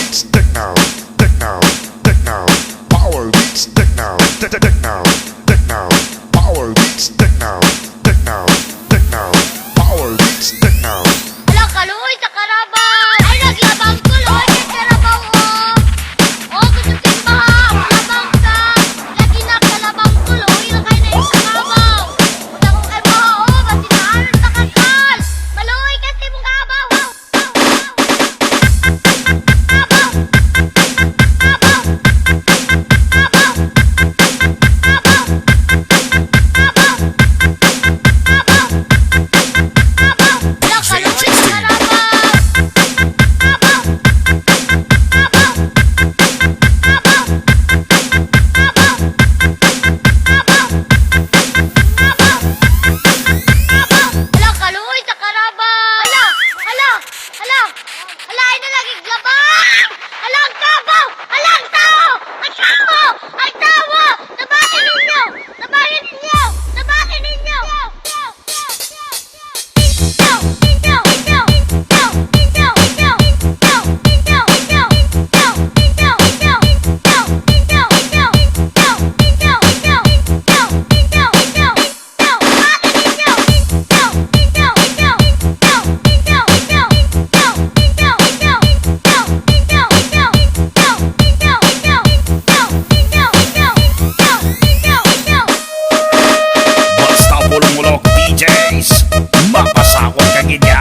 beats techno, techno, techno. Power beats techno, techno, techno. Power beats techno, techno, techno. Power beats techno. Alang kaluoy sa karaban ay naglabang tuloy kay karabaw o gusto simbahan labang ka lagi na kalabang tuloy na kay na isa kabaw una kong kay mao masinaan sa kakal maluoy kasi mong kabaw Mapasakot ka gidya.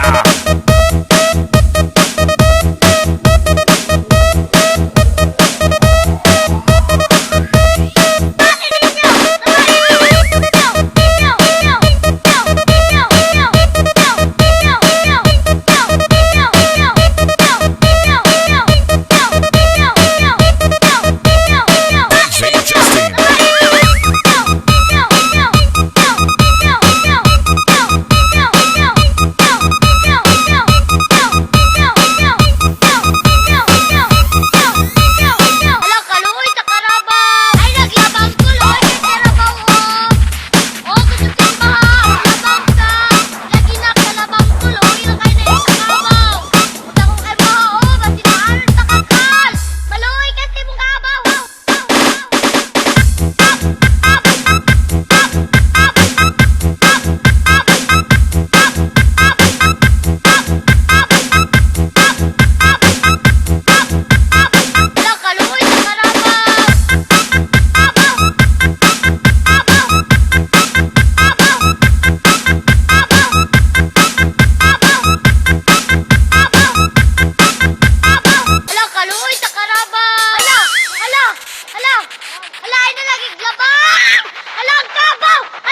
Ala, ay na lagi glabang! Alang kabaw!